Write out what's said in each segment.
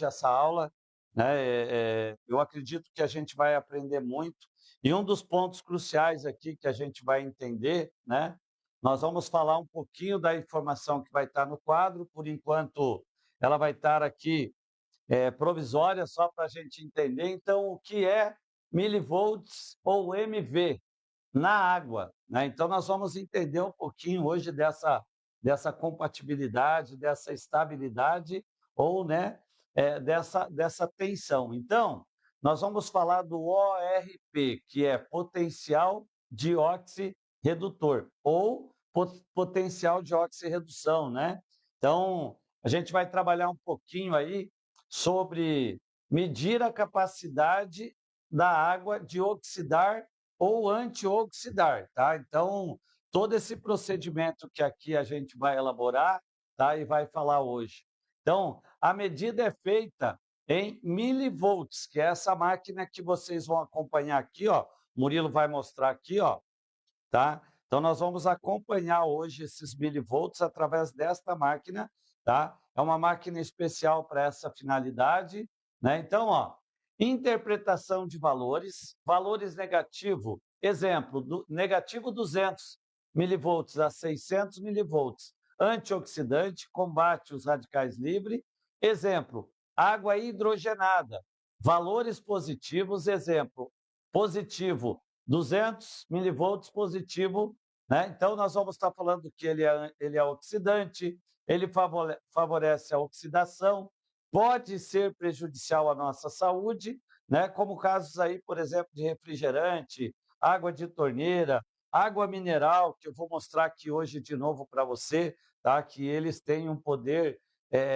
essa aula, né? Eu acredito que a gente vai aprender muito. E um dos pontos cruciais aqui que a gente vai entender, né? Nós vamos falar um pouquinho da informação que vai estar no quadro, por enquanto ela vai estar aqui provisória, só para a gente entender. Então, o que é milivolts ou MV na água, né? Então, nós vamos entender um pouquinho hoje dessa compatibilidade, dessa estabilidade ou, né, dessa tensão. Então, nós vamos falar do ORP, que é potencial de oxirredutor ou potencial de oxirredução, né? Então, a gente vai trabalhar um pouquinho aí sobre medir a capacidade da água de oxidar ou antioxidar, tá? Então, todo esse procedimento que aqui a gente vai elaborar, tá? E vai falar hoje. Então, a medida é feita em milivolts, que é essa máquina que vocês vão acompanhar aqui, ó. O Murilo vai mostrar aqui, ó, tá? Então, nós vamos acompanhar hoje esses milivolts através desta máquina, tá? É uma máquina especial para essa finalidade, né? Então, ó, interpretação de valores, valores negativo, exemplo, negativo 200 milivolts a 600 milivolts, antioxidante, combate os radicais livres, exemplo, água hidrogenada, valores positivos, exemplo, positivo 200 milivolts positivo, né? Então, nós vamos estar falando que ele é oxidante, ele favorece a oxidação, pode ser prejudicial à nossa saúde, né? Como casos aí, por exemplo, de refrigerante, água de torneira, água mineral, que eu vou mostrar aqui hoje de novo para você, tá? Que eles têm um poder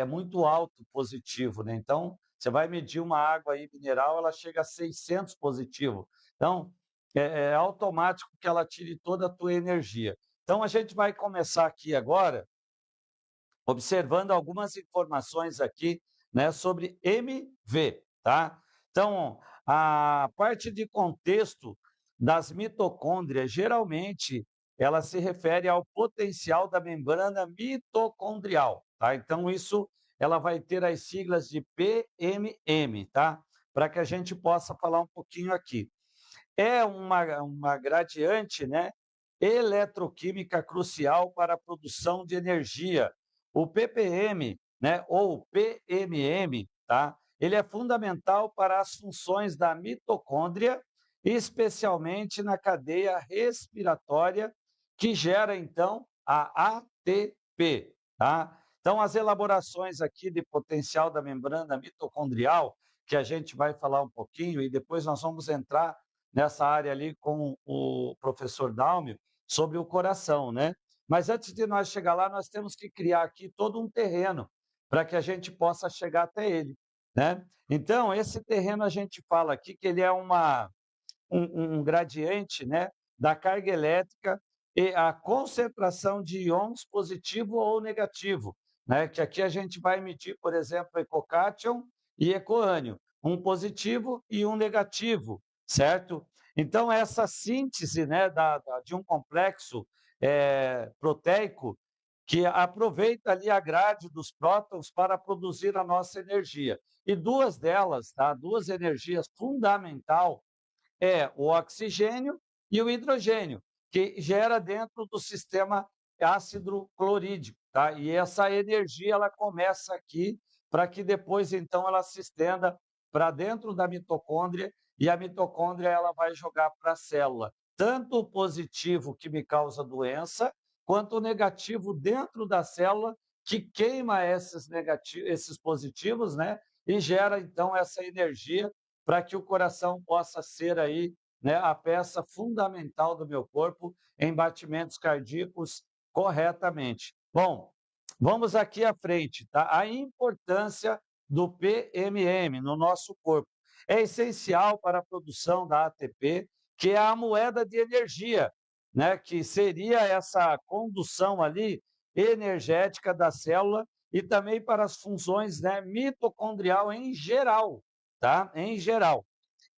muito alto positivo, né? Então, você vai medir uma água aí mineral, ela chega a 600 positivo. Então, é automático que ela tire toda a tua energia. Então, a gente vai começar aqui agora, observando algumas informações aqui, né, sobre MV, tá? Então, a parte de contexto das mitocôndrias, geralmente, ela se refere ao potencial da membrana mitocondrial, tá? Então, isso, ela vai ter as siglas de PMM, tá? Para que a gente possa falar um pouquinho aqui. É uma gradiente, né, eletroquímica crucial para a produção de energia. O ppm, né, ou PMM, tá? Ele é fundamental para as funções da mitocôndria, especialmente na cadeia respiratória, que gera, então, a ATP, tá? Então, as elaborações aqui de potencial da membrana mitocondrial, que a gente vai falar um pouquinho, e depois nós vamos entrar nessa área ali com o professor Dalmio, sobre o coração, né? Mas antes de nós chegar lá, nós temos que criar aqui todo um terreno para que a gente possa chegar até ele, né? Então, esse terreno a gente fala aqui que ele é um gradiente, né, da carga elétrica e a concentração de íons positivo ou negativo, né? Que aqui a gente vai emitir, por exemplo, ecocátion e ecoânion, um positivo e um negativo, certo? Então, essa síntese, né, de um complexo proteico que aproveita ali a grade dos prótons para produzir a nossa energia. E duas delas, tá? Duas energias fundamentais é o oxigênio e o hidrogênio, que gera dentro do sistema ácido clorídrico, tá? E essa energia ela começa aqui para que depois então ela se estenda para dentro da mitocôndria e a mitocôndria ela vai jogar para a célula, tanto o positivo que me causa doença, quanto o negativo dentro da célula que queima esses negativos, esses positivos, né? E gera então essa energia para que o coração possa ser aí, né, a peça fundamental do meu corpo em batimentos cardíacos corretamente. Bom, vamos aqui à frente, tá? A importância do PMM no nosso corpo é essencial para a produção da ATP, que é a moeda de energia, né, que seria essa condução ali energética da célula e também para as funções, né, mitocondrial em geral, tá? Em geral.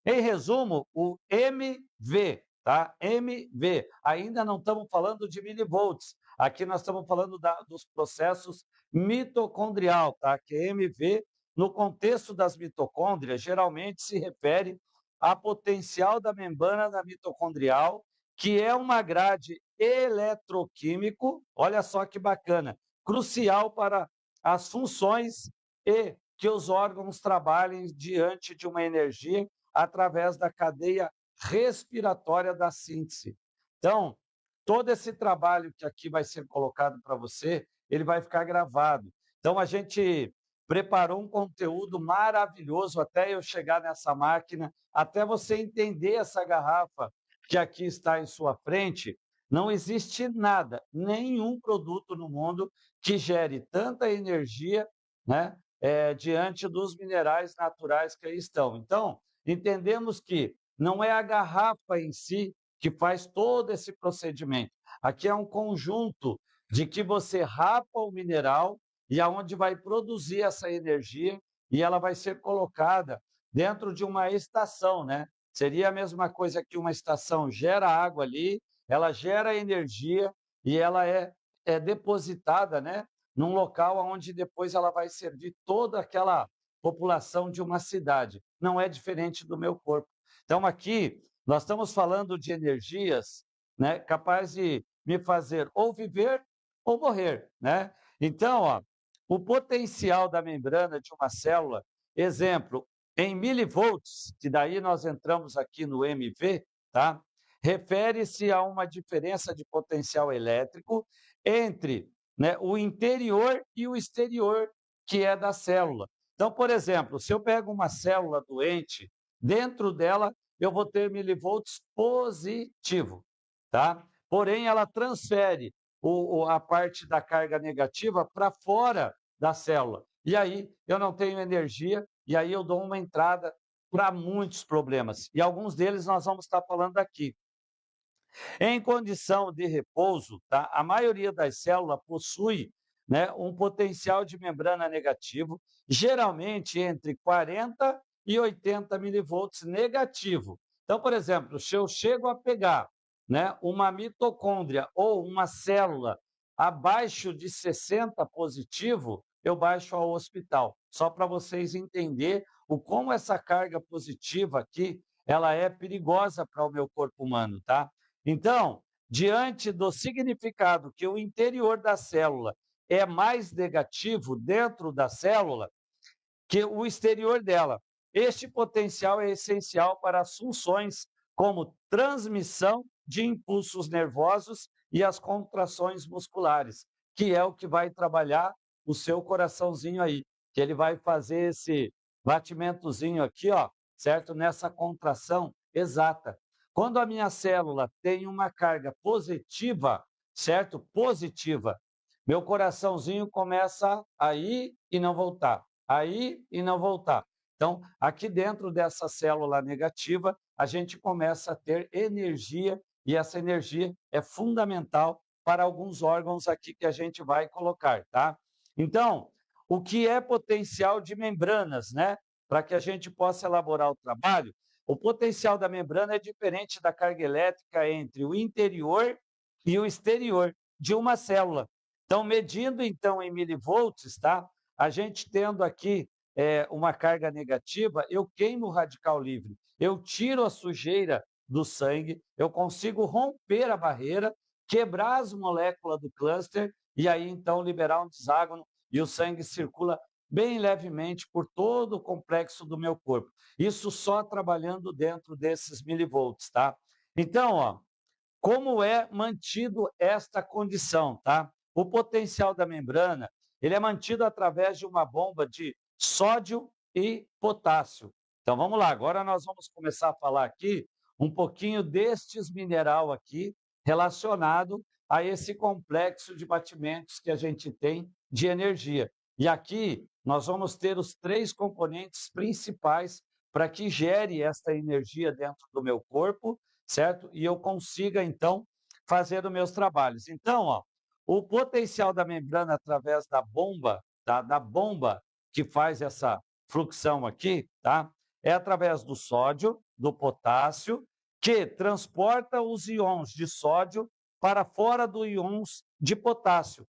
Em resumo, o MV, tá? MV. Ainda não estamos falando de milivolts. Aqui nós estamos falando dos processos mitocondrial, tá? Que é MV, no contexto das mitocôndrias, geralmente se refere a potencial da membrana mitocondrial, que é uma grade eletroquímico, olha só que bacana, crucial para as funções e que os órgãos trabalhem diante de uma energia através da cadeia respiratória da síntese. Então, todo esse trabalho que aqui vai ser colocado para você, ele vai ficar gravado. Então, a gente preparou um conteúdo maravilhoso até eu chegar nessa máquina, até você entender essa garrafa que aqui está em sua frente. Não existe nada, nenhum produto no mundo que gere tanta energia, né, diante dos minerais naturais que aí estão. Então, entendemos que não é a garrafa em si que faz todo esse procedimento. Aqui é um conjunto de que você rapa o mineral e aonde vai produzir essa energia e ela vai ser colocada dentro de uma estação, né? Seria a mesma coisa que uma estação gera água ali, ela gera energia e ela é depositada, né, num local onde depois ela vai servir toda aquela população de uma cidade. Não é diferente do meu corpo. Então, aqui, nós estamos falando de energias, né, capazes de me fazer ou viver ou morrer, né? Então, ó, o potencial da membrana de uma célula, exemplo, em milivolts, que daí nós entramos aqui no MV, tá? Refere-se a uma diferença de potencial elétrico entre, né, o interior e o exterior, que é da célula. Então, por exemplo, se eu pego uma célula doente, dentro dela eu vou ter milivolts positivo, tá? Porém, ela transfere a parte da carga negativa para fora da célula. E aí eu não tenho energia, e aí eu dou uma entrada para muitos problemas. E alguns deles nós vamos estar falando aqui. Em condição de repouso, tá? A maioria das células possui, né, um potencial de membrana negativo, geralmente entre 40 e 80 milivolts negativo. Então, por exemplo, se eu chego a pegar, né, uma mitocôndria ou uma célula abaixo de 60 positivo, eu baixo ao hospital. Só para vocês entenderem o como essa carga positiva aqui, ela é perigosa para o meu corpo humano, tá? Então, diante do significado que o interior da célula é mais negativo dentro da célula que o exterior dela, este potencial é essencial para as funções como transmissão de impulsos nervosos e as contrações musculares, que é o que vai trabalhar o seu coraçãozinho aí, que ele vai fazer esse batimentozinho aqui, ó, certo? Nessa contração exata. Quando a minha célula tem uma carga positiva, certo? Positiva, meu coraçãozinho começa a ir e não voltar, a ir e não voltar. Então, aqui dentro dessa célula negativa, a gente começa a ter energia, e essa energia é fundamental para alguns órgãos aqui que a gente vai colocar, tá? Então, o que é potencial de membranas, né? Para que a gente possa elaborar o trabalho, o potencial da membrana é diferente da carga elétrica entre o interior e o exterior de uma célula. Então, medindo então em milivolts, tá? A gente tendo aqui uma carga negativa, eu queimo o radical livre, eu tiro a sujeira do sangue, eu consigo romper a barreira, quebrar as moléculas do cluster e aí então liberar um deságono e o sangue circula bem levemente por todo o complexo do meu corpo. Isso só trabalhando dentro desses milivolts, tá? Então, ó, como é mantido esta condição, tá? O potencial da membrana, ele é mantido através de uma bomba de sódio e potássio. Então vamos lá, agora nós vamos começar a falar aqui um pouquinho destes mineral aqui relacionado a esse complexo de batimentos que a gente tem de energia. E aqui nós vamos ter os 3 componentes principais para que gere esta energia dentro do meu corpo, certo? E eu consiga, então, fazer os meus trabalhos. Então, ó, o potencial da membrana através da bomba, tá? Da bomba que faz essa fluxão aqui, tá? É através do sódio, do potássio, que transporta os íons de sódio para fora dos íons de potássio,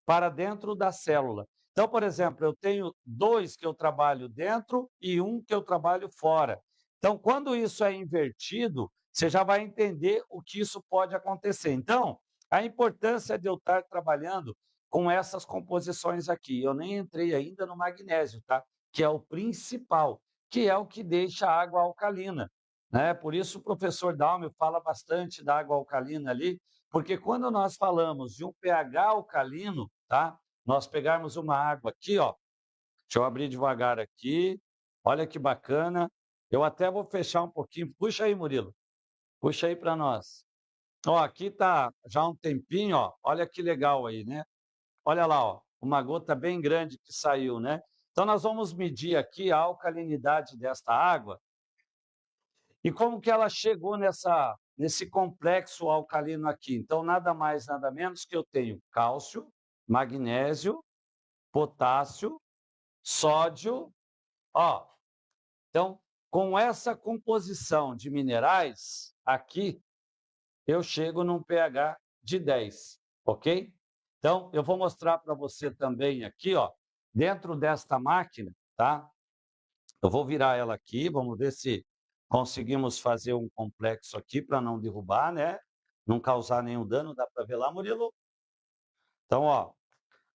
para dentro da célula. Então, por exemplo, eu tenho 2 que eu trabalho dentro e 1 que eu trabalho fora. Então, quando isso é invertido, você já vai entender o que isso pode acontecer. Então, a importância de eu estar trabalhando com essas composições aqui. Eu nem entrei ainda no magnésio, tá? Que é o principal, que é o que deixa a água alcalina, né? Por isso o professor Dalmio fala bastante da água alcalina ali, porque quando nós falamos de um pH alcalino, tá? Nós pegarmos uma água aqui, ó, deixa eu abrir devagar aqui, olha que bacana, eu até vou fechar um pouquinho, puxa aí, Murilo, puxa aí para nós. Ó, aqui tá já um tempinho, ó, olha que legal aí, né? Olha lá, ó, uma gota bem grande que saiu, né? Então, nós vamos medir aqui a alcalinidade desta água e como que ela chegou nesse complexo alcalino aqui. Então, nada mais, nada menos que eu tenho cálcio, magnésio, potássio, sódio, ó. Então, com essa composição de minerais, aqui, eu chego num pH de 10, ok? Então, eu vou mostrar para você também aqui, ó, dentro desta máquina, tá? Eu vou virar ela aqui, vamos ver se conseguimos fazer um complexo aqui para não derrubar, né? Não causar nenhum dano, dá para ver lá, Murilo? Então, ó,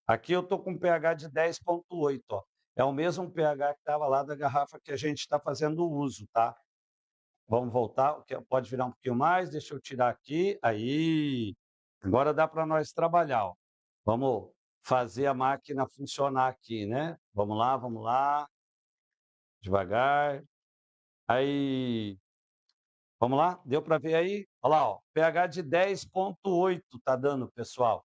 aqui eu estou com pH de 10,8, ó. É o mesmo pH que estava lá da garrafa que a gente está fazendo uso, tá? Vamos voltar, pode virar um pouquinho mais, deixa eu tirar aqui, aí. Agora dá para nós trabalhar, ó. Vamos fazer a máquina funcionar aqui, né? Vamos lá, devagar. Aí, vamos lá? Deu para ver aí? Olha lá, ó, pH de 10,8 está dando, pessoal.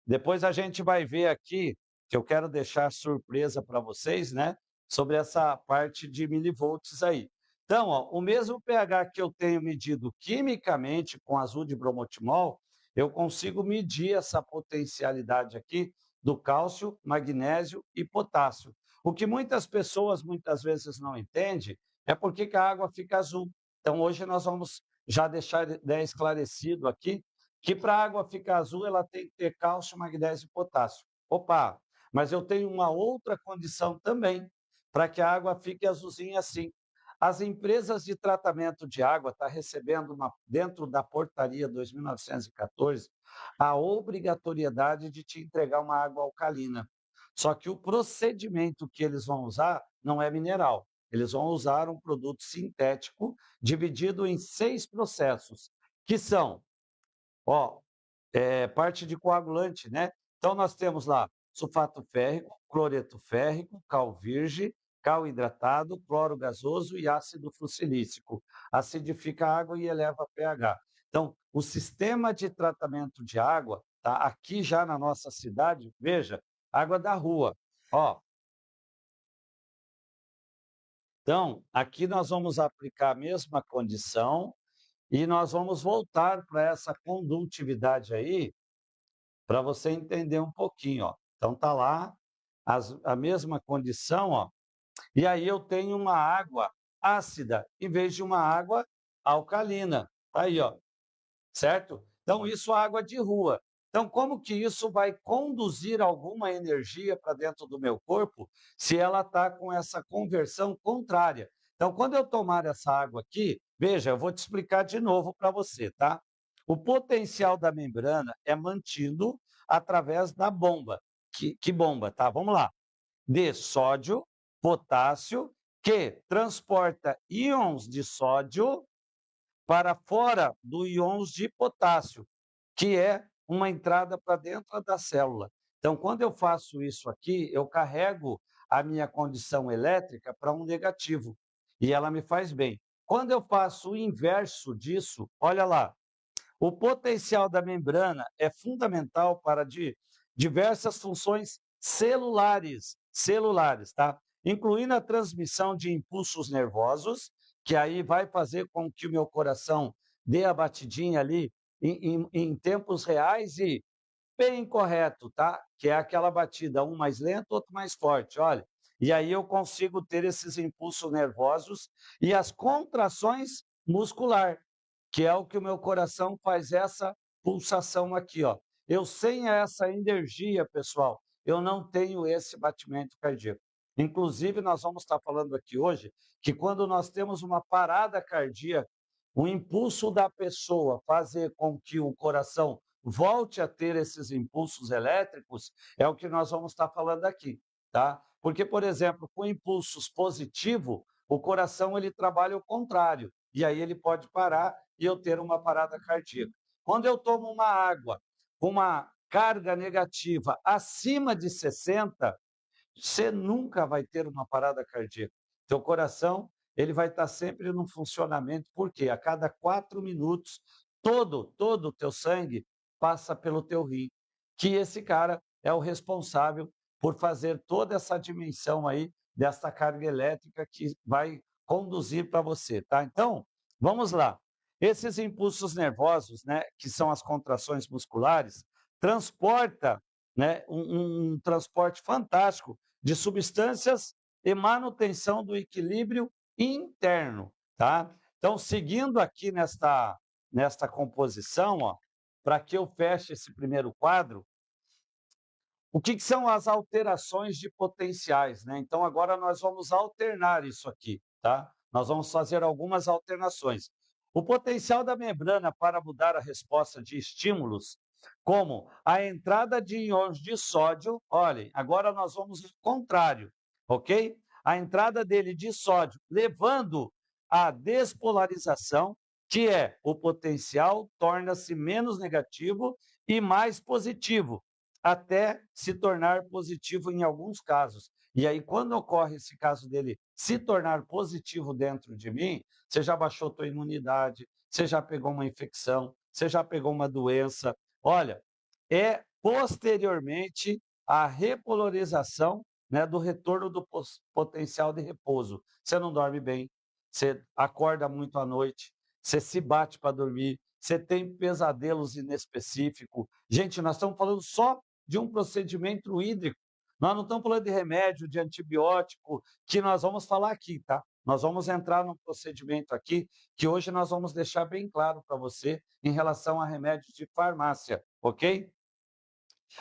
Depois a gente vai ver aqui, que eu quero deixar surpresa para vocês, né? Sobre essa parte de milivolts aí. Então, ó, o mesmo pH que eu tenho medido quimicamente com azul de bromotimol, eu consigo medir essa potencialidade aqui do cálcio, magnésio e potássio. O que muitas pessoas muitas vezes não entendem é por que a água fica azul. Então, hoje nós vamos já deixar esclarecido aqui que para a água ficar azul, ela tem que ter cálcio, magnésio e potássio. Opa, mas eu tenho uma outra condição também, para que a água fique azulzinha assim. As empresas de tratamento de água estão recebendo, dentro da portaria 2914, a obrigatoriedade de te entregar uma água alcalina. Só que o procedimento que eles vão usar não é mineral. Eles vão usar um produto sintético dividido em 6 processos, que são, ó, parte de coagulante, né? Então, nós temos lá sulfato férrico, cloreto férrico, cal virgem, cal hidratado, cloro gasoso e ácido fusilícico. Acidifica a água e eleva a pH. Então, o sistema de tratamento de água, tá aqui já na nossa cidade, veja, água da rua. Ó, então, aqui nós vamos aplicar a mesma condição e nós vamos voltar para essa condutividade aí, para você entender um pouquinho, ó. Então tá lá a mesma condição, ó. E aí eu tenho uma água ácida em vez de uma água alcalina. Tá aí, ó. Certo? Então isso é água de rua. Então como que isso vai conduzir alguma energia para dentro do meu corpo se ela está com essa conversão contrária? Então quando eu tomar essa água aqui, veja, eu vou te explicar de novo para você, tá? O potencial da membrana é mantido através da bomba. Que bomba, tá? Vamos lá. De sódio, potássio, que transporta íons de sódio para fora do íons de potássio, que é uma entrada para dentro da célula. Então, quando eu faço isso aqui, eu carrego a minha condição elétrica para um negativo, e ela me faz bem. Quando eu faço o inverso disso, olha lá, o potencial da membrana é fundamental para diversas funções celulares, tá? Incluindo a transmissão de impulsos nervosos, que aí vai fazer com que o meu coração dê a batidinha ali em tempos reais e bem correto, tá? Que é aquela batida, um mais lento, outro mais forte, olha. E aí eu consigo ter esses impulsos nervosos e as contrações muscular, que é o que o meu coração faz essa pulsação aqui, ó. Eu sem essa energia, pessoal, eu não tenho esse batimento cardíaco. Inclusive, nós vamos estar falando aqui hoje que quando nós temos uma parada cardíaca, o impulso da pessoa fazer com que o coração volte a ter esses impulsos elétricos é o que nós vamos estar falando aqui, tá? Porque, por exemplo, com impulsos positivos, o coração ele trabalha o contrário, e aí ele pode parar e eu ter uma parada cardíaca. Quando eu tomo uma água com uma carga negativa acima de 60, você nunca vai ter uma parada cardíaca. Teu coração, ele vai estar sempre no funcionamento, porque a cada 4 minutos, todo o teu sangue passa pelo teu rim, que esse cara é o responsável por fazer toda essa dimensão aí dessa carga elétrica que vai conduzir para você, tá? Então, vamos lá. Esses impulsos nervosos, né, que são as contrações musculares, transporta, né, um transporte fantástico de substâncias e manutenção do equilíbrio interno, tá? Então, seguindo aqui nesta composição, ó, para que eu feche esse primeiro quadro, o que são as alterações de potenciais, né? Então, agora nós vamos alternar isso aqui, tá? Nós vamos fazer algumas alternações. O potencial da membrana para mudar a resposta de estímulos, como a entrada de íons de sódio, olhem, agora nós vamos ao contrário, ok? A entrada dele de sódio, levando à despolarização, que é o potencial torna-se menos negativo e mais positivo, até se tornar positivo em alguns casos. E aí, quando ocorre esse caso dele se tornar positivo dentro de mim, você já baixou tua imunidade, você já pegou uma infecção, você já pegou uma doença. Olha, é posteriormente a repolarização, né, do retorno do potencial de repouso. Você não dorme bem, você acorda muito à noite, você se bate para dormir, você tem pesadelos inespecíficos. Gente, nós estamos falando só de um procedimento hídrico. Nós não estamos falando de remédio, de antibiótico, que nós vamos falar aqui, tá? Nós vamos entrar num procedimento aqui que hoje nós vamos deixar bem claro para você em relação a remédios de farmácia, ok?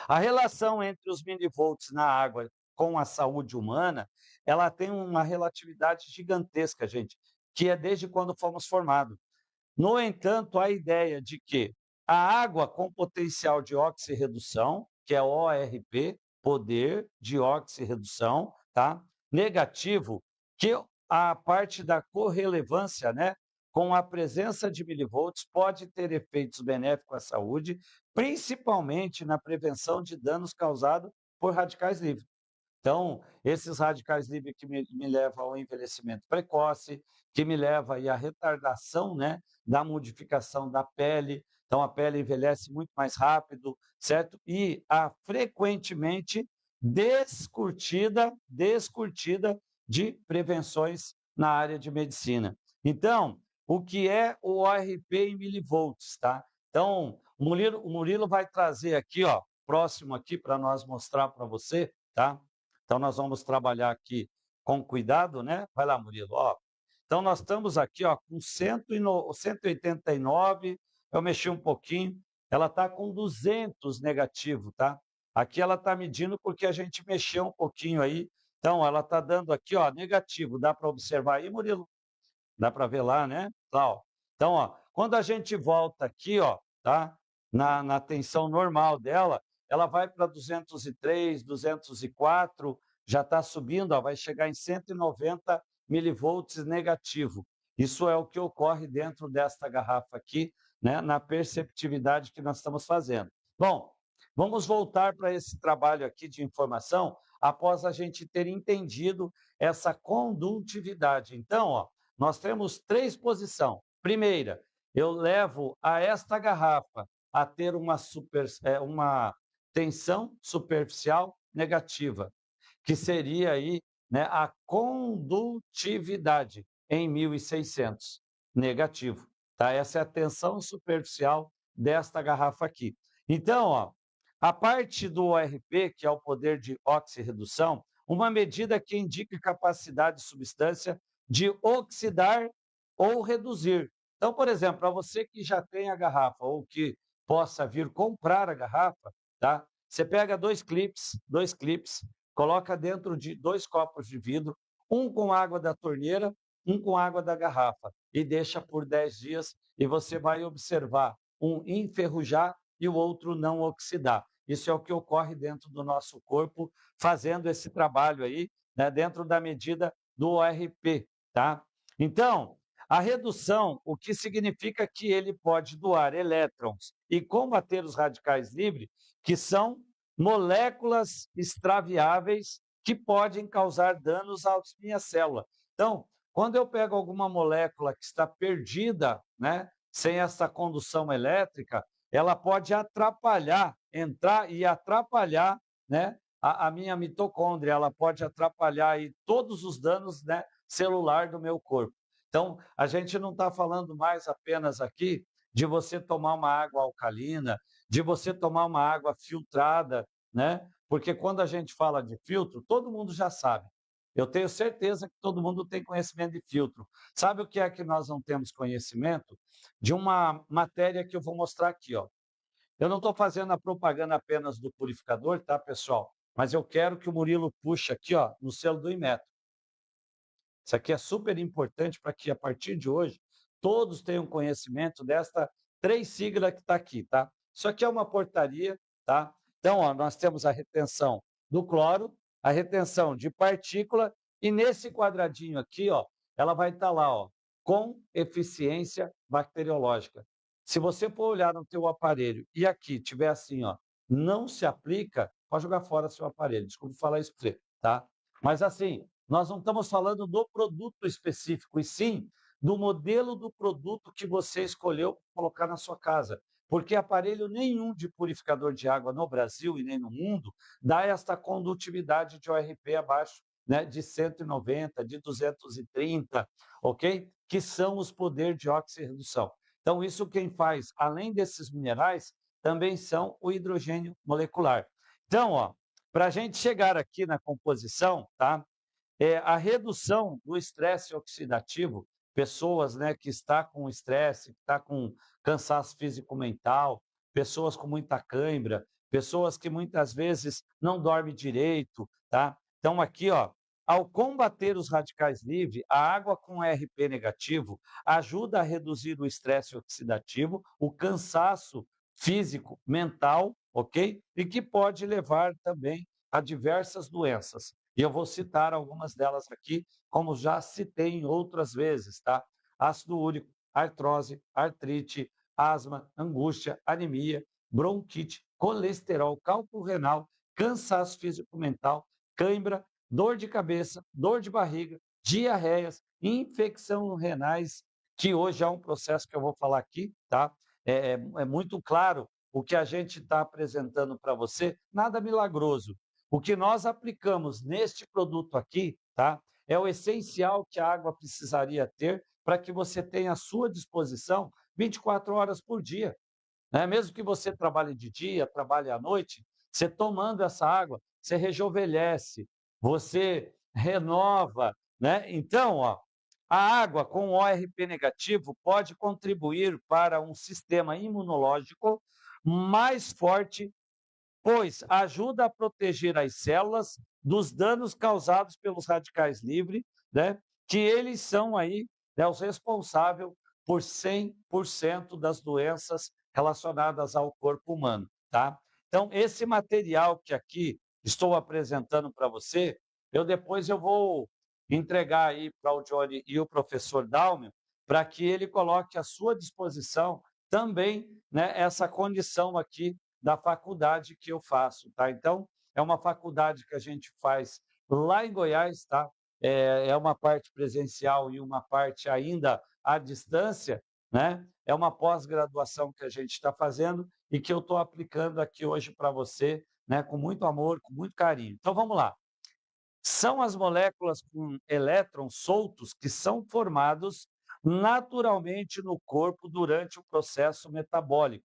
A relação entre os milivolts na água com a saúde humana, ela tem uma relatividade gigantesca, gente, que é desde quando fomos formados. No entanto, a ideia de que a água com potencial de oxirredução, que é ORP, poder de oxirredução, tá? Negativo, que a parte da correlevância, né, com a presença de milivolts pode ter efeitos benéficos à saúde, principalmente na prevenção de danos causados por radicais livres. Então, esses radicais livres que me levam ao envelhecimento precoce, que me leva aí à retardação, né, da modificação da pele. Então, a pele envelhece muito mais rápido, certo? E a frequentemente descurtida de prevenções na área de medicina. Então, o que é o ORP em milivolts, tá? Então, o Murilo vai trazer aqui, ó, próximo aqui para nós mostrar para você, tá? Então, nós vamos trabalhar aqui com cuidado, né? Vai lá, Murilo, ó. Então, nós estamos aqui, ó, com 189, eu mexi um pouquinho, ela está com 200 negativo, tá? Aqui ela está medindo porque a gente mexeu um pouquinho aí, então ela está dando aqui, ó, negativo, dá para observar aí, Murilo? Dá para ver lá, né? Tá, ó. Então, ó, quando a gente volta aqui, ó, tá? Na tensão normal dela, ela vai para 203, 204, já está subindo, ó, vai chegar em 190 milivolts negativo. Isso é o que ocorre dentro desta garrafa aqui, né, na perceptividade que nós estamos fazendo. Bom, vamos voltar para esse trabalho aqui de informação após a gente ter entendido essa condutividade. Então, ó, nós temos 3 posições. Primeira, eu levo a esta garrafa a ter uma tensão superficial negativa, que seria aí, né, a condutividade em 1600, negativo. Tá? Essa é a tensão superficial desta garrafa aqui. Então, ó, a parte do ORP, que é o poder de oxirredução, uma medida que indica capacidade de substância de oxidar ou reduzir. Então, por exemplo, para você que já tem a garrafa ou que possa vir comprar a garrafa, tá? Você pega dois clipes, coloca dentro de 2 copos de vidro, um com água da torneira, um com água da garrafa, e deixa por 10 dias, e você vai observar um enferrujar e o outro não oxidar. Isso é o que ocorre dentro do nosso corpo, fazendo esse trabalho aí, né, dentro da medida do ORP, tá? Então, a redução, o que significa que ele pode doar elétrons e combater os radicais livres, que são moléculas extraviáveis que podem causar danos às minhas células. Então, quando eu pego alguma molécula que está perdida, né, sem essa condução elétrica, ela pode atrapalhar, entrar e atrapalhar, né, a minha mitocôndria, ela pode atrapalhar aí todos os danos, né, celular do meu corpo. Então, a gente não está falando mais apenas aqui de você tomar uma água alcalina, de você tomar uma água filtrada, né? Porque quando a gente fala de filtro, todo mundo já sabe. Eu tenho certeza que todo mundo tem conhecimento de filtro. Sabe o que é que nós não temos conhecimento? De uma matéria que eu vou mostrar aqui, ó. Eu não estou fazendo a propaganda apenas do purificador, tá, pessoal? Mas eu quero que o Murilo puxe aqui, ó, no selo do Inmetro. Isso aqui é super importante para que, a partir de hoje, todos tenham conhecimento desta 3 siglas que está aqui, tá? Isso aqui é uma portaria, tá? Então, ó, nós temos a retenção do cloro, a retenção de partícula, e nesse quadradinho aqui, ó, ela vai estar lá, ó, com eficiência bacteriológica. Se você for olhar no teu aparelho e aqui tiver assim, ó, não se aplica, pode jogar fora seu aparelho. Desculpa falar isso para você, tá? Mas assim, nós não estamos falando do produto específico, e sim do modelo do produto que você escolheu colocar na sua casa. Porque aparelho nenhum de purificador de água no Brasil e nem no mundo dá esta condutividade de ORP abaixo, né, de 190, de 230, ok? Que são os poderes de oxirredução. Então, isso quem faz, além desses minerais, também são o hidrogênio molecular. Então, ó, para a gente chegar aqui na composição, tá? A redução do estresse oxidativo, pessoas, né, que está com estresse, que está com cansaço físico-mental, pessoas com muita cãibra, pessoas que muitas vezes não dormem direito, tá? Então aqui, ó, ao combater os radicais livres, a água com RP negativo ajuda a reduzir o estresse oxidativo, o cansaço físico, mental, ok? E que pode levar também a diversas doenças. E eu vou citar algumas delas aqui, como já citei em outras vezes, tá? Ácido úrico, artrose, artrite, asma, angústia, anemia, bronquite, colesterol, cálculo renal, cansaço físico-mental, cãibra, dor de cabeça, dor de barriga, diarreias, infecção renais, que hoje é um processo que eu vou falar aqui, tá? É muito claro o que a gente está apresentando para você, nada milagroso. O que nós aplicamos neste produto aqui, tá? É o essencial que a água precisaria ter para que você tenha à sua disposição 24 horas por dia, né? Mesmo que você trabalhe de dia, trabalhe à noite, você tomando essa água, você rejuvenesce, você renova, né? Então, ó, a água com ORP negativo pode contribuir para um sistema imunológico mais forte, pois ajuda a proteger as células dos danos causados pelos radicais livres, né? Que eles são aí, né, os responsáveis por 100% das doenças relacionadas ao corpo humano, tá? Então, esse material que aqui estou apresentando para você, eu vou entregar aí para o Johnny e o professor Dalmio, para que ele coloque à sua disposição também, né, essa condição aqui da faculdade que eu faço, tá? Então, é uma faculdade que a gente faz lá em Goiás, tá? É uma parte presencial e uma parte ainda à distância, né? É uma pós-graduação que a gente está fazendo e que eu estou aplicando aqui hoje para você, né? Com muito amor, com muito carinho. Então, vamos lá. São as moléculas com elétrons soltos que são formados naturalmente no corpo durante o processo metabólico.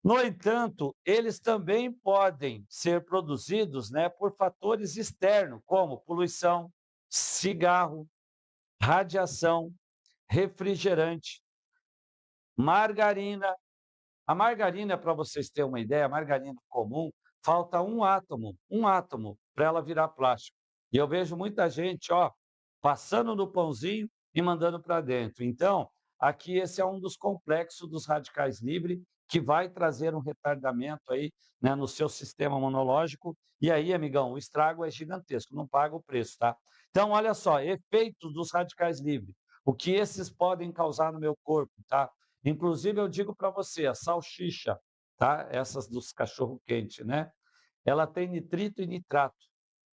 No entanto, eles também podem ser produzidos, né, por fatores externos, como poluição, cigarro, radiação, refrigerante, margarina. A margarina, para vocês terem uma ideia, a margarina comum, falta um átomo para ela virar plástico. E eu vejo muita gente, ó, passando no pãozinho e mandando para dentro. Então, aqui esse é um dos complexos dos radicais livres que vai trazer um retardamento aí, né, no seu sistema imunológico. E aí, amigão, o estrago é gigantesco, não paga o preço, tá? Então, olha só, efeitos dos radicais livres, o que esses podem causar no meu corpo, tá? Inclusive, eu digo para você, a salsicha, tá? Essas dos cachorro-quente, né? Ela tem nitrito e nitrato.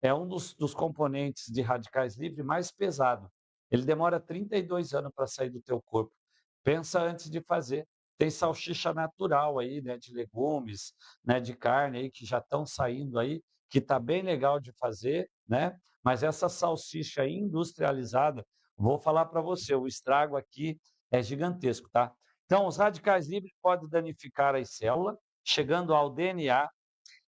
É um dos componentes de radicais livres mais pesado. Ele demora 32 anos para sair do teu corpo. Pensa antes de fazer. Tem salsicha natural aí, né, de legumes, né, de carne aí que já estão saindo aí, que está bem legal de fazer, né? Mas essa salsicha industrializada, vou falar para você, o estrago aqui é gigantesco, tá? Então, os radicais livres podem danificar as células, chegando ao DNA,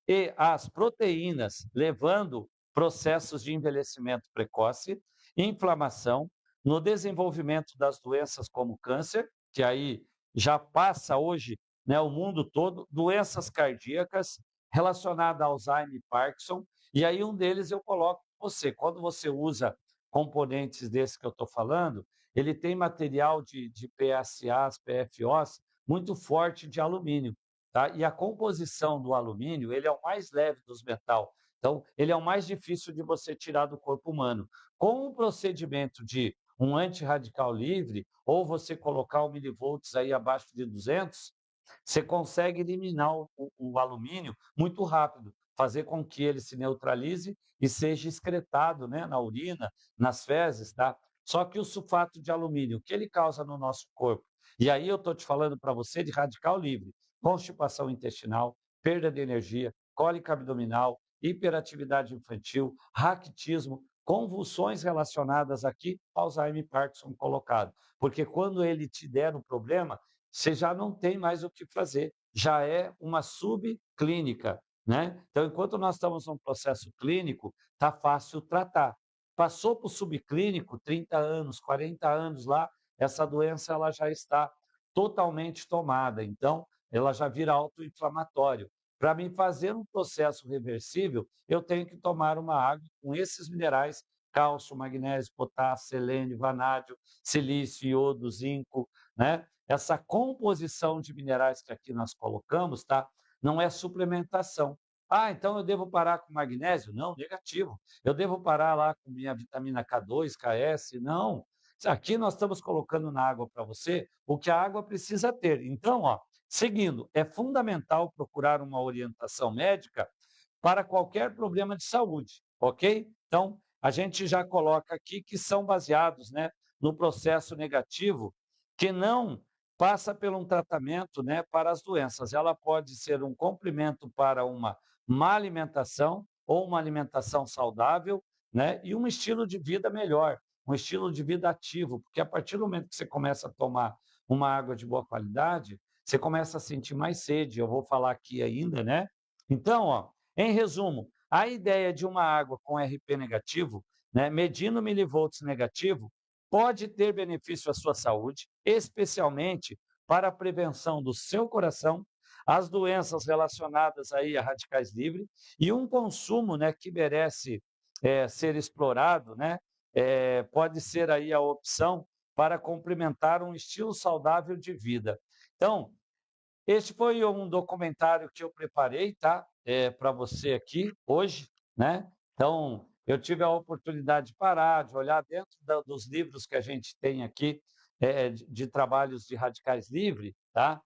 e as proteínas, levando processos de envelhecimento precoce, inflamação, no desenvolvimento das doenças como câncer, que aí já passa hoje, né, o mundo todo, doenças cardíacas relacionadas a Alzheimer e Parkinson, e aí um deles eu coloco você, quando você usa componentes desse que eu estou falando, ele tem material de PSAs, PFOs, muito forte de alumínio. Tá? E a composição do alumínio, ele é o mais leve dos metais. Então, ele é o mais difícil de você tirar do corpo humano. Com o procedimento de um antirradical livre, ou você colocar o milivolts aí abaixo de 200, você consegue eliminar o alumínio muito rápido, fazer com que ele se neutralize e seja excretado, né, na urina, nas fezes, tá? Só que o sulfato de alumínio, o que ele causa no nosso corpo? E aí eu estou te falando para você de radical livre, constipação intestinal, perda de energia, cólica abdominal, hiperatividade infantil, raquitismo, convulsões relacionadas aqui, Alzheimer e Parkinson colocado. Porque quando ele te der o problema, você já não tem mais o que fazer, já é uma subclínica, né? Então, enquanto nós estamos num processo clínico, está fácil tratar. Passou para o subclínico, 30 anos, 40 anos lá, essa doença ela já está totalmente tomada. Então, ela já vira autoinflamatório. Para mim fazer um processo reversível, eu tenho que tomar uma água com esses minerais, cálcio, magnésio, potássio, selênio, vanádio, silício, iodo, zinco, né? Essa composição de minerais que aqui nós colocamos, tá? Não é suplementação. Ah, então eu devo parar com magnésio? Não, negativo. Eu devo parar lá com minha vitamina K2, KS? Não. Aqui nós estamos colocando na água para você o que a água precisa ter. Então, ó, seguindo, é fundamental procurar uma orientação médica para qualquer problema de saúde, ok? Então, a gente já coloca aqui que são baseados, né, no processo negativo, que não passa por um tratamento, né, para as doenças. Ela pode ser um complemento para uma má alimentação ou uma alimentação saudável, né, e um estilo de vida melhor, um estilo de vida ativo, porque a partir do momento que você começa a tomar uma água de boa qualidade, você começa a sentir mais sede. Eu vou falar aqui ainda, né? Então, ó, em resumo, a ideia de uma água com RP negativo, né, medindo milivolts negativo, pode ter benefício à sua saúde, especialmente para a prevenção do seu coração, as doenças relacionadas aí a radicais livres e um consumo, né, que merece ser explorado, né, pode ser aí a opção para complementar um estilo saudável de vida. Então, este foi um documentário que eu preparei, tá? Para você aqui hoje, né? Então, eu tive a oportunidade de parar, de olhar dentro dos livros que a gente tem aqui, de trabalhos de radicais livres, tá?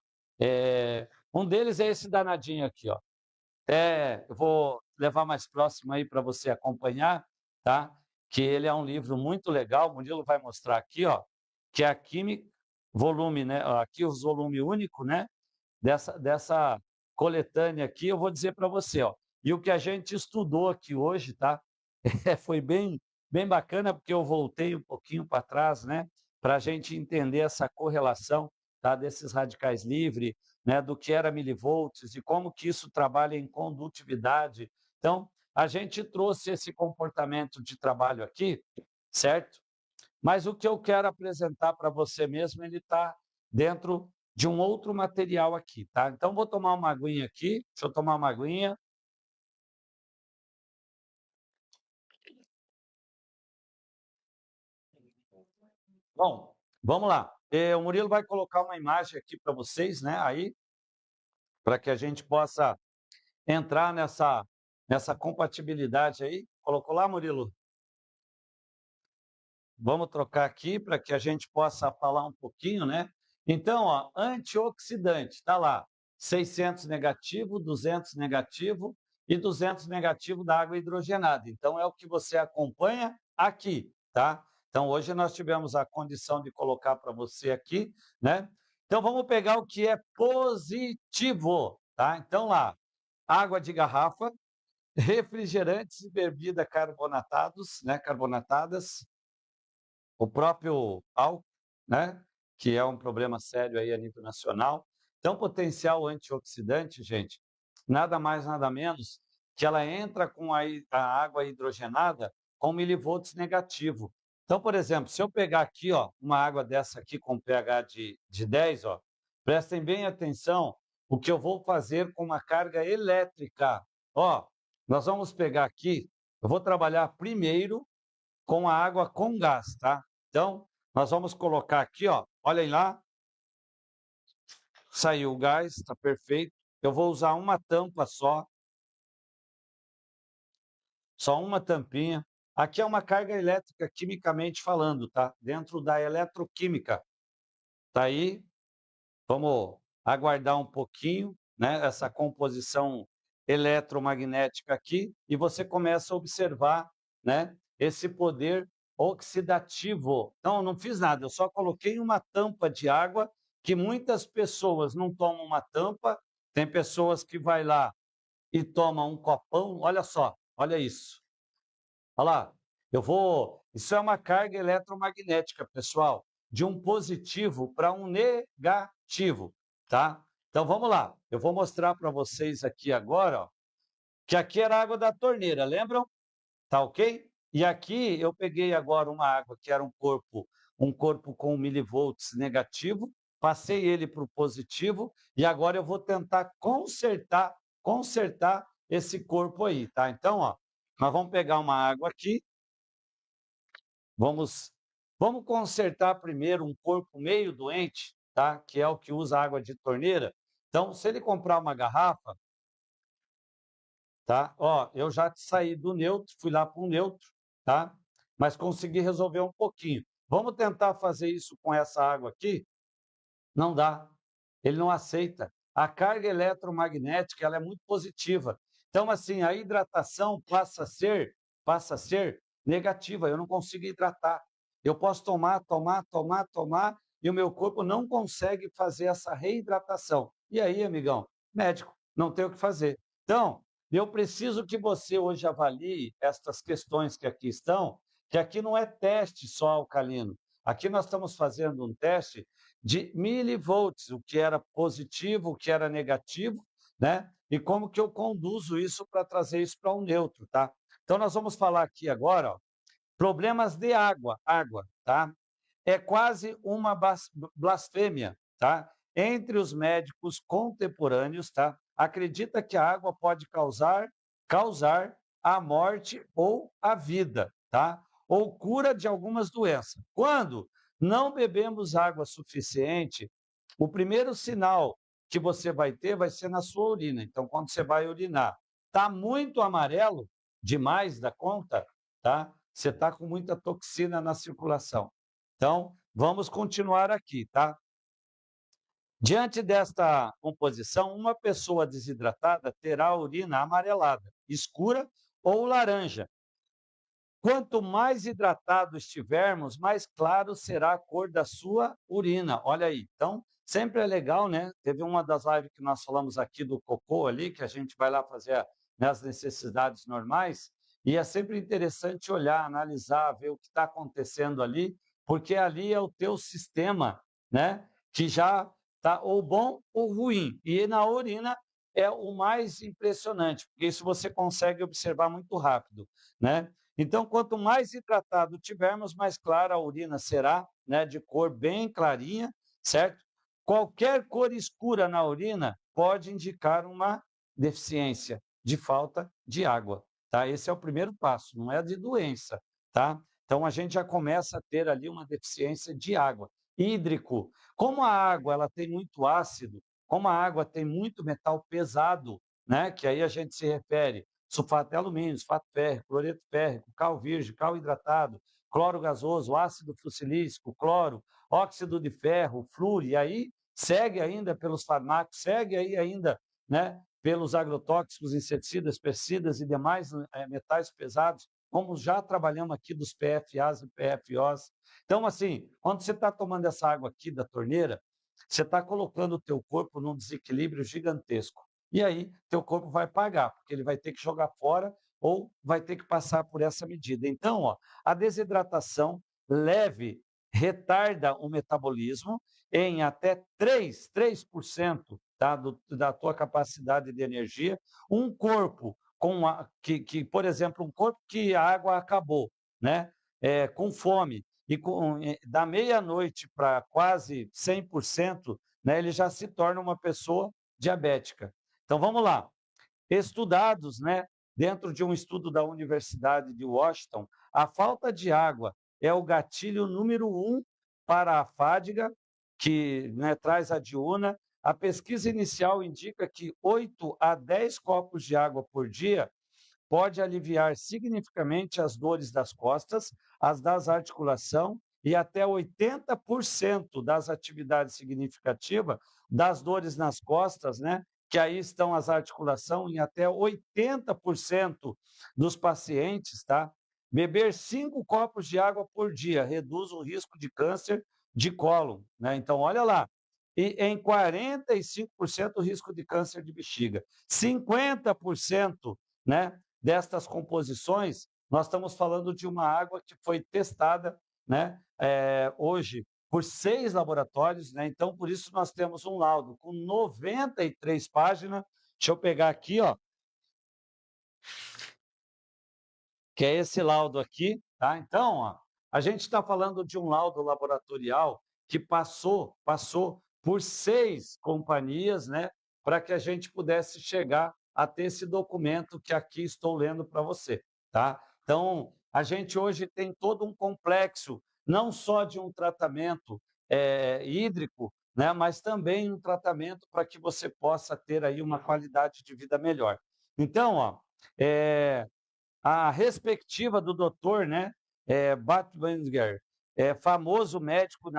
Um deles é esse danadinho aqui, ó. Eu vou levar mais próximo aí para você acompanhar, tá? Que ele é um livro muito legal. O Murilo vai mostrar aqui, ó, que é a química, volume, né? Aqui os volume único, né? Dessa coletânea aqui, eu vou dizer para você, ó. E o que a gente estudou aqui hoje, tá? Foi bem bacana, porque eu voltei um pouquinho para trás, né? Para a gente entender essa correlação, tá? Desses radicais livres, né? Do que era milivolts e como que isso trabalha em condutividade. Então, a gente trouxe esse comportamento de trabalho aqui, certo? Mas o que eu quero apresentar para você mesmo, ele está dentro de um outro material aqui, tá? Então, vou tomar uma aguinha aqui, deixa eu tomar uma aguinha. Bom, vamos lá. O Murilo vai colocar uma imagem aqui para vocês, né, aí, para que a gente possa entrar nessa compatibilidade aí. Colocou lá, Murilo? Vamos trocar aqui para que a gente possa falar um pouquinho, né? Então, ó, antioxidante, está lá, 600 negativo, 200 negativo e 200 negativo da água hidrogenada. Então, é o que você acompanha aqui, tá? Então, hoje nós tivemos a condição de colocar para você aqui, né? Então, vamos pegar o que é positivo, tá? Então, lá, água de garrafa, refrigerantes e bebida carbonatados, né? Carbonatadas, o próprio álcool, né, que é um problema sério aí a nível nacional. Então, potencial antioxidante, gente, nada mais, nada menos que ela entra com a água hidrogenada com milivolts negativo. Então, por exemplo, se eu pegar aqui, ó, uma água dessa aqui com pH de 10, ó, prestem bem atenção o que eu vou fazer com uma carga elétrica. Ó, nós vamos pegar aqui, eu vou trabalhar primeiro com a água com gás, tá? Então, nós vamos colocar aqui, ó, olhem lá, saiu o gás, está perfeito. Eu vou usar uma tampa só uma tampinha. Aqui é uma carga elétrica, quimicamente falando, tá? Dentro da eletroquímica. Tá aí, vamos aguardar um pouquinho, né? Essa composição eletromagnética aqui, e você começa a observar, né? Esse poder oxidativo. Então, não fiz nada, eu só coloquei uma tampa de água, que muitas pessoas não tomam uma tampa, tem pessoas que vai lá e tomam um copão, olha só, olha isso. Olha lá, isso é uma carga eletromagnética, pessoal, de um positivo para um negativo, tá? Então, vamos lá. Eu vou mostrar para vocês aqui agora, ó, que aqui era a água da torneira, lembram? Tá ok? E aqui eu peguei agora uma água que era um corpo com milivolts negativo, passei ele para o positivo e agora eu vou tentar consertar esse corpo aí, tá? Então, ó, nós vamos pegar uma água aqui, vamos consertar primeiro um corpo meio doente, tá? Que é o que usa água de torneira. Então, se ele comprar uma garrafa, tá? Ó, eu já saí do neutro, fui lá para o neutro, tá? Mas consegui resolver um pouquinho. Vamos tentar fazer isso com essa água aqui? Não dá. Ele não aceita. A carga eletromagnética, ela é muito positiva. Então, assim, a hidratação passa a ser negativa. Eu não consigo hidratar. Eu posso tomar, e o meu corpo não consegue fazer essa reidratação. E aí, amigão, médico, não tem o que fazer. Então, eu preciso que você hoje avalie estas questões que aqui estão, que aqui não é teste só alcalino. Aqui nós estamos fazendo um teste de milivolts, o que era positivo, o que era negativo, né? E como que eu conduzo isso para trazer isso para um neutro, tá? Então, nós vamos falar aqui agora, ó, problemas de água, tá? É quase uma blasfêmia, tá? Entre os médicos contemporâneos, tá? Acredita que a água pode causar a morte ou a vida, tá? Ou cura de algumas doenças. Quando não bebemos água suficiente, o primeiro sinal que você vai ter vai ser na sua urina. Então, quando você vai urinar, tá muito amarelo, demais da conta, tá? Você está com muita toxina na circulação. Então, vamos continuar aqui, tá? Diante desta composição, uma pessoa desidratada terá a urina amarelada, escura ou laranja. Quanto mais hidratado estivermos, mais claro será a cor da sua urina. Olha aí. Então, sempre é legal, né? Teve uma das lives que nós falamos aqui do cocô ali, que a gente vai lá fazer, né, as necessidades normais, e é sempre interessante olhar, analisar, ver o que está acontecendo ali, porque ali é o teu sistema, né? Que já está ou bom ou ruim. E na urina é o mais impressionante, porque isso você consegue observar muito rápido, né? Então, quanto mais hidratado tivermos, mais clara a urina será, né, de cor bem clarinha, certo? Qualquer cor escura na urina pode indicar uma deficiência de falta de água, tá? Esse é o primeiro passo, não é de doença, tá? Então, a gente já começa a ter ali uma deficiência de água. Hídrico, como a água ela tem muito ácido, como a água tem muito metal pesado, né, que aí a gente se refere sulfato de alumínio, sulfato férrico, cloreto férrico, cal virgem, cal hidratado, cloro gasoso, ácido fusilícico, cloro, óxido de ferro, flúor, e aí segue ainda pelos farmacos, segue aí ainda, né, pelos agrotóxicos, inseticidas, pesticidas e demais metais pesados, como já trabalhamos aqui dos PFAs e PFOs. Então, assim, quando você está tomando essa água aqui da torneira, você está colocando o teu corpo num desequilíbrio gigantesco. E aí, teu corpo vai pagar, porque ele vai ter que jogar fora ou vai ter que passar por essa medida. Então, ó, a desidratação leve retarda o metabolismo em até 3% tá, da tua capacidade de energia. Um corpo por exemplo, um corpo que a água acabou, né, com fome, e da meia-noite para quase 100%, né, ele já se torna uma pessoa diabética. Então, vamos lá. Estudados, né, dentro de um estudo da Universidade de Washington, a falta de água é o gatilho número 1 para a fadiga, que, né, traz a diurna. A pesquisa inicial indica que 8 a 10 copos de água por dia pode aliviar significativamente as dores das costas, as das articulação e até 80% das atividades significativas das dores nas costas, né? Que aí estão as articulações, em até 80% dos pacientes, tá? Beber 5 copos de água por dia reduz o risco de câncer de cólon, né? Então, olha lá. E em 45% o risco de câncer de bexiga, 50%, né, destas composições, nós estamos falando de uma água que foi testada, né, hoje por 6 laboratórios, né, então por isso nós temos um laudo com 93 páginas. Deixa eu pegar aqui, ó, que é esse laudo aqui, tá? Então, ó, a gente está falando de um laudo laboratorial que passou por 6 companhias, né, para que a gente pudesse chegar a ter esse documento que aqui estou lendo para você, tá? Então, a gente hoje tem todo um complexo, não só de um tratamento hídrico, né, mas também um tratamento para que você possa ter aí uma qualidade de vida melhor. Então, ó, a respectiva do doutor, né, Batwanger, famoso médico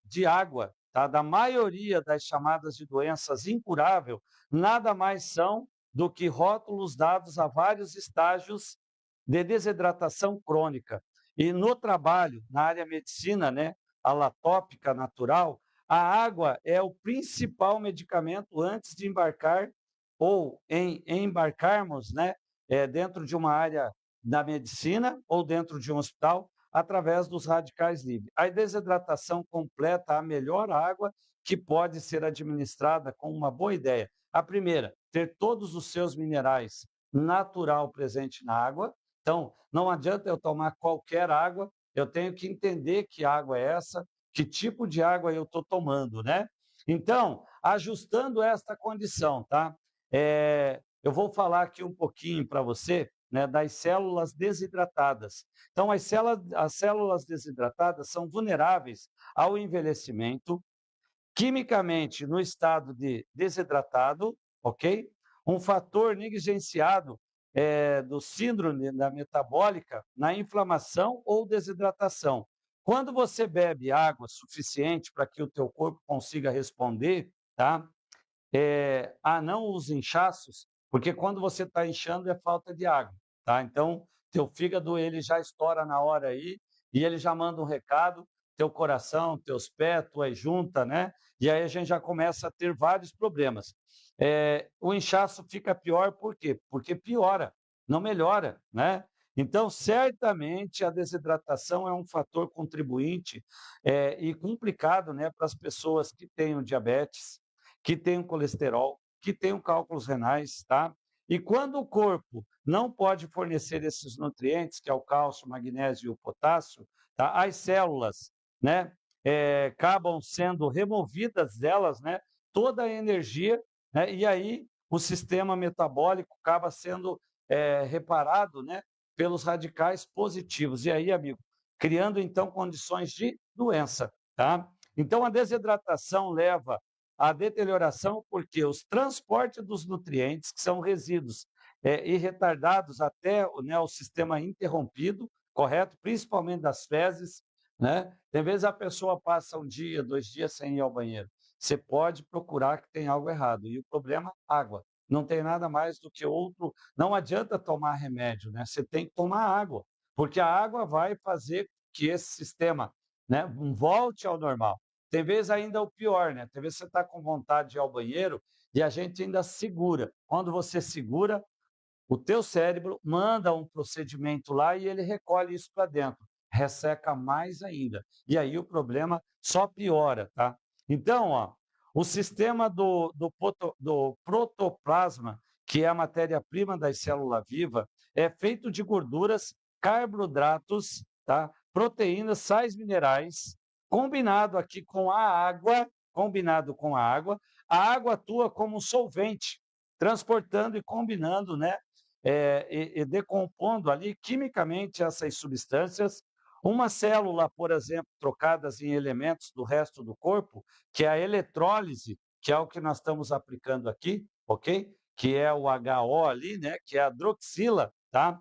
de água, tá, da maioria das chamadas de doenças incuráveis, nada mais são do que rótulos dados a vários estágios de desidratação crônica. E no trabalho, na área medicina, né, alatópica natural, a água é o principal medicamento antes de embarcar ou em embarcarmos, né, dentro de uma área da medicina ou dentro de um hospital, através dos radicais livres. A desidratação completa a melhor água que pode ser administrada com uma boa ideia. A primeira, ter todos os seus minerais natural presente na água. Então, não adianta eu tomar qualquer água, eu tenho que entender que água é essa, que tipo de água eu estou tomando, né? Então, ajustando esta condição, tá? Eu vou falar aqui um pouquinho para você, né, das células desidratadas. Então, as células desidratadas são vulneráveis ao envelhecimento, quimicamente no estado de desidratado, ok? Um fator negligenciado do síndrome da metabólica na inflamação ou desidratação. Quando você bebe água suficiente para que o teu corpo consiga responder, tá? Não os inchaços, porque quando você está inchando é falta de água, tá? Então, teu fígado ele já estoura na hora aí e ele já manda um recado, teu coração, teus pés, tua junta, né? E aí a gente já começa a ter vários problemas. O inchaço fica pior por quê? Porque piora, não melhora, né? Então, certamente a desidratação é um fator contribuinte e complicado, né, para as pessoas que têm o diabetes, que tem um colesterol, que tem um cálculos renais, tá? E quando o corpo não pode fornecer esses nutrientes, que é o cálcio, o magnésio e o potássio, tá? As células, né, acabam sendo removidas delas, né, toda a energia, né, e aí o sistema metabólico acaba sendo reparado, né, pelos radicais positivos. E aí, amigo, criando então condições de doença, tá? Então a desidratação leva à deterioração porque os transportes dos nutrientes, que são resíduos e retardados até, né, o sistema interrompido, correto? Principalmente das fezes, né? Tem vezes a pessoa passa um dia, 2 dias sem ir ao banheiro. Você pode procurar que tem algo errado. E o problema, água. Não tem nada mais do que outro. Não adianta tomar remédio, né? Você tem que tomar água, porque a água vai fazer que esse sistema, né, volte ao normal. Tem vezes ainda o pior, né? Tem vezes você está com vontade de ir ao banheiro e a gente ainda segura. Quando você segura, o teu cérebro manda um procedimento lá e ele recolhe isso para dentro, resseca mais ainda. E aí o problema só piora, tá? Então, ó, o sistema do protoplasma, que é a matéria-prima das células vivas, é feito de gorduras, carboidratos, tá? Proteínas, sais minerais, combinado com a água atua como um solvente, transportando e combinando, né, e decompondo ali quimicamente essas substâncias. Uma célula, por exemplo, trocadas em elementos do resto do corpo, que é a eletrólise, que é o que nós estamos aplicando aqui, ok? Que é o HO ali, né? Que é a hidroxila, tá?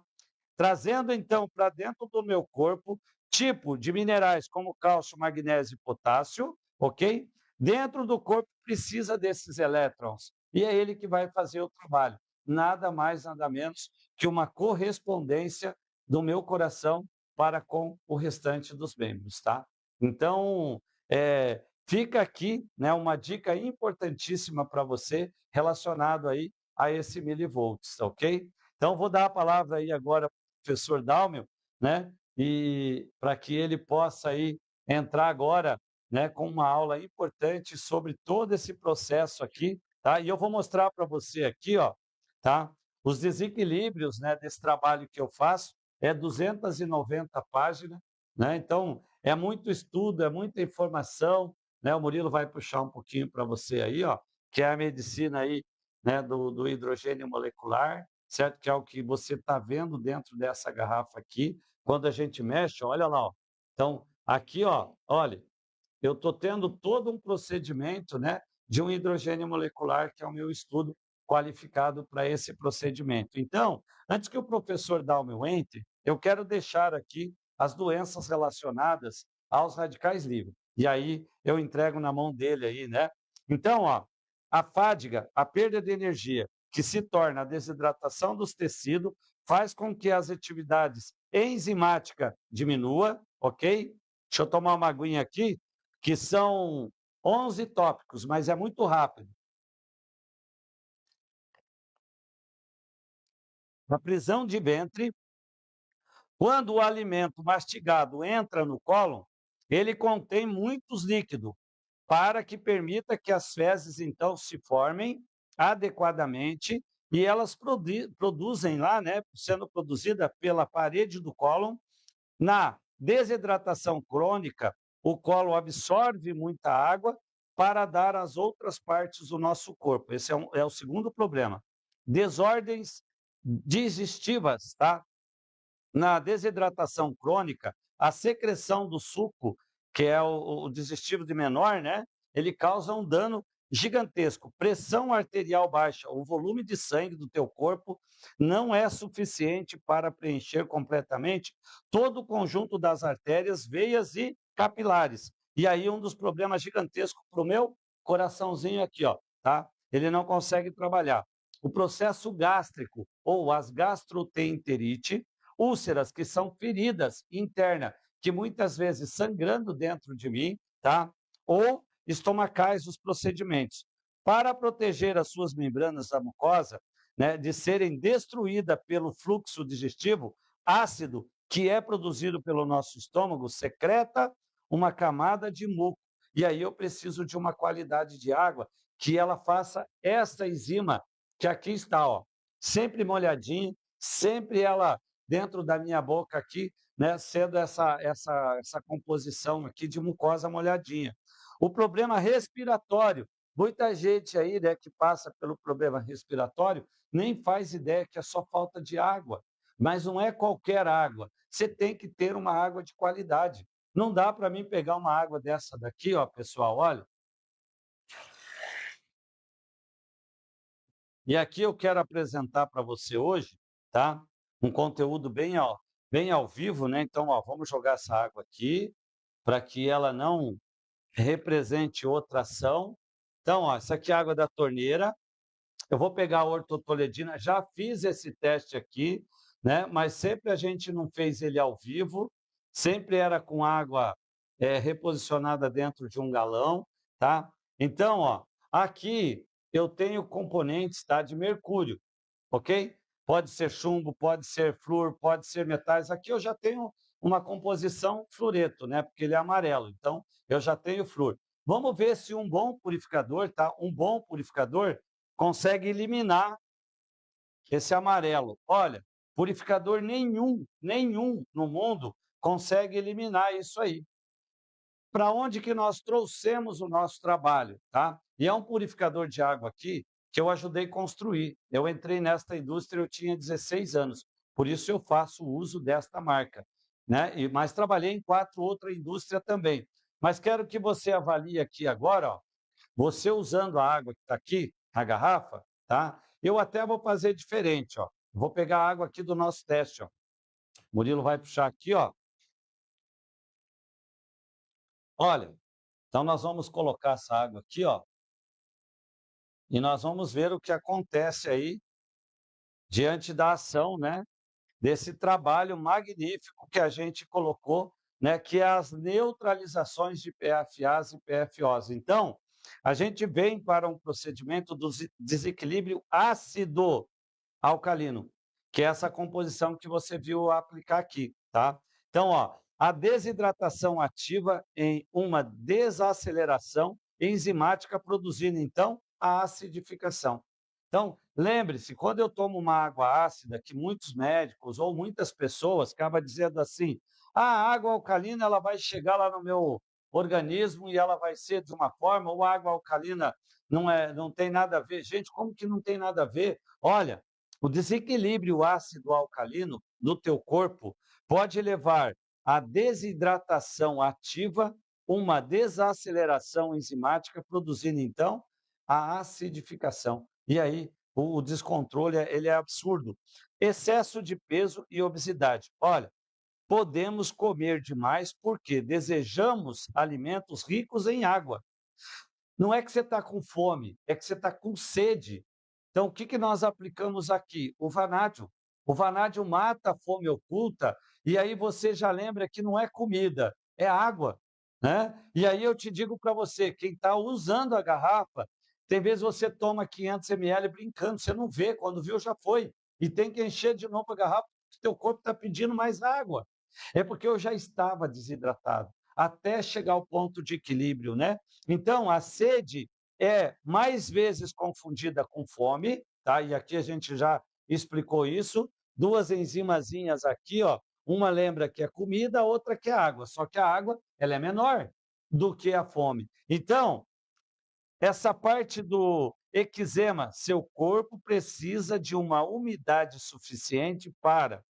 Trazendo então para dentro do meu corpo tipo de minerais como cálcio, magnésio e potássio, ok? Dentro do corpo precisa desses elétrons e é ele que vai fazer o trabalho. Nada mais, nada menos que uma correspondência do meu coração para com o restante dos membros, tá? Então, fica aqui, né, uma dica importantíssima para você relacionado aí a esse milivolts, ok? Então, vou dar a palavra aí agora professor Dalmio, né? E para que ele possa aí entrar agora, né, com uma aula importante sobre todo esse processo aqui, tá? E eu vou mostrar para você aqui, ó, tá? Os desequilíbrios, né, desse trabalho que eu faço é 290 páginas, né? Então, é muito estudo, é muita informação, né? O Murilo vai puxar um pouquinho para você aí, ó, que é a medicina aí, né, do hidrogênio molecular, certo? Que é o que você está vendo dentro dessa garrafa aqui. Quando a gente mexe, olha lá, ó. Então, aqui, ó, olha, eu estou tendo todo um procedimento, né, de um hidrogênio molecular, que é o meu estudo qualificado para esse procedimento. Então, antes que o professor Dalmio entre, eu quero deixar aqui as doenças relacionadas aos radicais livres. E aí eu entrego na mão dele aí, né? Então, ó, a fadiga, a perda de energia, que se torna a desidratação dos tecidos, faz com que as atividades enzimáticas diminua, ok? Deixa eu tomar uma aguinha aqui, que são 11 tópicos, mas é muito rápido. A prisão de ventre, quando o alimento mastigado entra no cólon, ele contém muitos líquidos, para que permita que as fezes, então, se formem adequadamente e elas produzem lá, né, sendo produzida pela parede do cólon. Na desidratação crônica, o cólon absorve muita água para dar às outras partes do nosso corpo. Esse é o segundo problema. Desordens digestivas, tá? Na desidratação crônica, a secreção do suco, que é o digestivo de menor, né? Ele causa um dano gigantesco. Pressão arterial baixa, o volume de sangue do teu corpo não é suficiente para preencher completamente todo o conjunto das artérias, veias e capilares. E aí um dos problemas gigantescos para o meu coraçãozinho aqui, ó, tá? Ele não consegue trabalhar. O processo gástrico ou as gastroenterite, úlceras, que são feridas internas, que muitas vezes sangrando dentro de mim, tá? Ou estomacais, os procedimentos. Para proteger as suas membranas da mucosa, né, de serem destruídas pelo fluxo digestivo, ácido, que é produzido pelo nosso estômago, secreta uma camada de muco. E aí eu preciso de uma qualidade de água que ela faça esta enzima, que aqui está, ó, sempre molhadinha, sempre ela dentro da minha boca aqui, né, sendo essa composição aqui de mucosa molhadinha. O problema respiratório, muita gente aí, né, que passa pelo problema respiratório nem faz ideia que é só falta de água, mas não é qualquer água. você tem que ter uma água de qualidade. Não dá para mim pegar uma água dessa daqui, ó, pessoal, olha. E aqui eu quero apresentar para você hoje, tá? Um conteúdo bem ao vivo, né? Então, ó, vamos jogar essa água aqui para que ela não represente outra ação. Então, ó, essa aqui é a água da torneira. Eu vou pegar a ortotoledina, já fiz esse teste aqui, né? Mas sempre a gente não fez ele ao vivo, sempre era com água reposicionada dentro de um galão, tá? Então, ó, aqui eu tenho componentes, tá, de mercúrio, ok? Pode ser chumbo, pode ser flúor, pode ser metais. Aqui eu já tenho uma composição fluoreto, né? Porque ele é amarelo, então eu já tenho flúor. Vamos ver se um bom purificador, tá? Um bom purificador consegue eliminar esse amarelo. Olha, purificador nenhum no mundo consegue eliminar isso aí. Para onde que nós trouxemos o nosso trabalho, tá? E é um purificador de água aqui que eu ajudei a construir. Eu entrei nesta indústria, eu tinha 16 anos, por isso eu faço uso desta marca, né? Mas trabalhei em 4 outras indústrias também. Mas quero que você avalie aqui agora, ó, você usando a água que está aqui, a garrafa, tá? Eu até vou fazer diferente, ó. Vou pegar a água aqui do nosso teste, ó. O Murilo vai puxar aqui, ó. Olha, então nós vamos colocar essa água aqui, ó, e nós vamos ver o que acontece aí diante da ação, né, desse trabalho magnífico que a gente colocou, né, que é as neutralizações de PFAs e PFOs. Então, a gente vem para um procedimento do desequilíbrio ácido alcalino, que é essa composição que você viu aplicar aqui, tá? Então, ó, a desidratação ativa em uma desaceleração enzimática produzindo, então, a acidificação. Então, lembre-se, quando eu tomo uma água ácida, que muitos médicos ou muitas pessoas acabam dizendo assim, a água alcalina ela vai chegar lá no meu organismo e ela vai ser de uma forma, ou a água alcalina não tem nada a ver. Gente, como que não tem nada a ver? Olha, o desequilíbrio ácido-alcalino no teu corpo pode levar à desidratação ativa, uma desaceleração enzimática, produzindo, então, a acidificação. E aí, o descontrole ele é absurdo. Excesso de peso e obesidade. Olha, podemos comer demais porque desejamos alimentos ricos em água. Não é que você está com fome, é que você está com sede. Então, o que, que nós aplicamos aqui? O vanádio. O vanádio mata a fome oculta, e aí você já lembra que não é comida, é água. Né? E aí eu te digo para você, quem está usando a garrafa, tem vezes você toma 500 ml brincando, você não vê, quando viu já foi. E tem que encher de novo a garrafa, porque teu corpo está pedindo mais água. É porque eu já estava desidratado, até chegar ao ponto de equilíbrio, né? Então, a sede é mais vezes confundida com fome, tá? E aqui a gente já explicou isso. Duas enzimazinhas aqui, ó. Uma lembra que é comida, a outra que é água. Só que a água, ela é menor do que a fome. Então, essa parte do eczema, seu corpo precisa de uma umidade suficiente para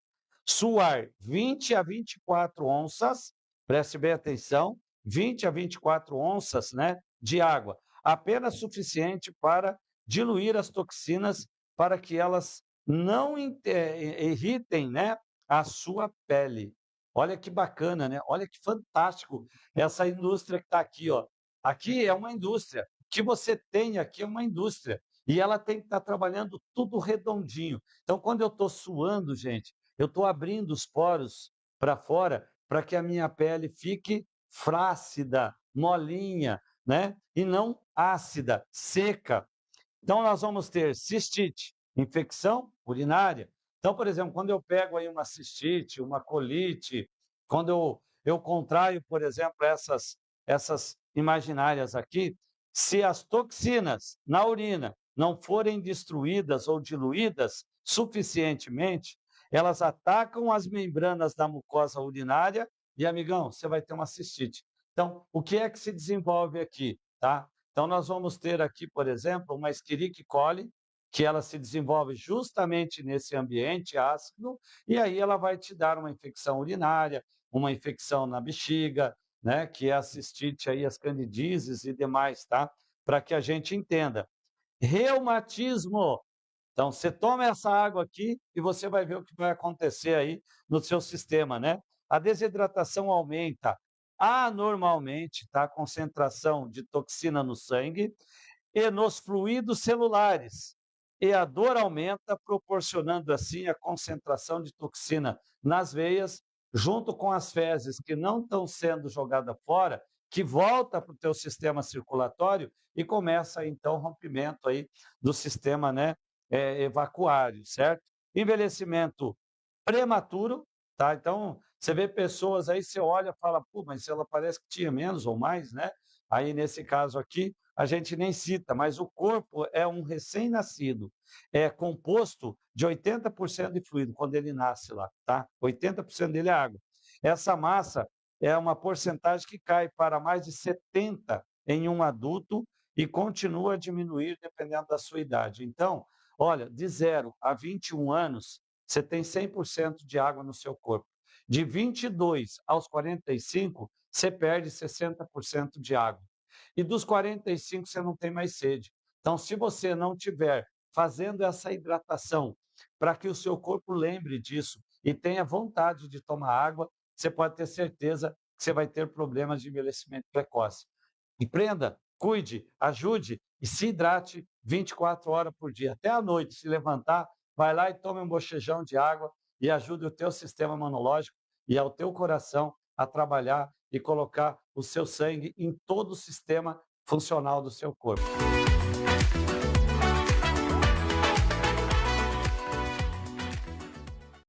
suar 20 a 24 onças, preste bem atenção, 20 a 24 onças, né, de água, apenas suficiente para diluir as toxinas para que elas não irritem, né, a sua pele. Olha que bacana, né? Olha que fantástico essa indústria que está aqui, ó. Aqui é uma indústria. O que você tem aqui é uma indústria. E ela tem que estar trabalhando tudo redondinho. Então, quando eu estou suando, gente, eu estou abrindo os poros para fora para que a minha pele fique flácida, molinha, né? E não ácida, seca. Então, nós vamos ter cistite, infecção urinária. Então, por exemplo, quando eu pego aí uma cistite, uma colite, quando eu contraio, por exemplo, essas imaginárias aqui, se as toxinas na urina não forem destruídas ou diluídas suficientemente, elas atacam as membranas da mucosa urinária e, amigão, você vai ter uma cistite. Então, o que é que se desenvolve aqui, tá? Então, nós vamos ter aqui, por exemplo, uma Escherichia coli, que ela se desenvolve justamente nesse ambiente ácido, e aí ela vai te dar uma infecção urinária, uma infecção na bexiga, né, que é a cistite aí, as candidíases e demais, tá? Para que a gente entenda. Reumatismo. Então, você toma essa água aqui e você vai ver o que vai acontecer aí no seu sistema, né? A desidratação aumenta anormalmente, tá? A concentração de toxina no sangue e nos fluidos celulares. E a dor aumenta, proporcionando assim a concentração de toxina nas veias, junto com as fezes que não estão sendo jogadas fora, que volta para o teu sistema circulatório e começa então o rompimento aí do sistema, né, evacuário, certo? Envelhecimento prematuro, tá? Então, você vê pessoas aí, você olha e fala, pô, mas ela parece que tinha menos ou mais, né? Aí, nesse caso aqui, a gente nem cita, mas o corpo é um recém-nascido, é composto de 80% de fluido quando ele nasce lá, tá? 80% dele é água. Essa massa é uma porcentagem que cai para mais de 70 em um adulto e continua a diminuir dependendo da sua idade. Então, olha, de 0 a 21 anos, você tem 100% de água no seu corpo. De 22 aos 45, você perde 60% de água. E dos 45, você não tem mais sede. Então, se você não tiver fazendo essa hidratação para que o seu corpo lembre disso e tenha vontade de tomar água, você pode ter certeza que você vai ter problemas de envelhecimento precoce. Empreenda, cuide, ajude e se hidrate 24 horas por dia. Até à noite, se levantar, vai lá e tome um bocejão de água e ajude o teu sistema imunológico e ao teu coração a trabalhar e colocar o seu sangue em todo o sistema funcional do seu corpo.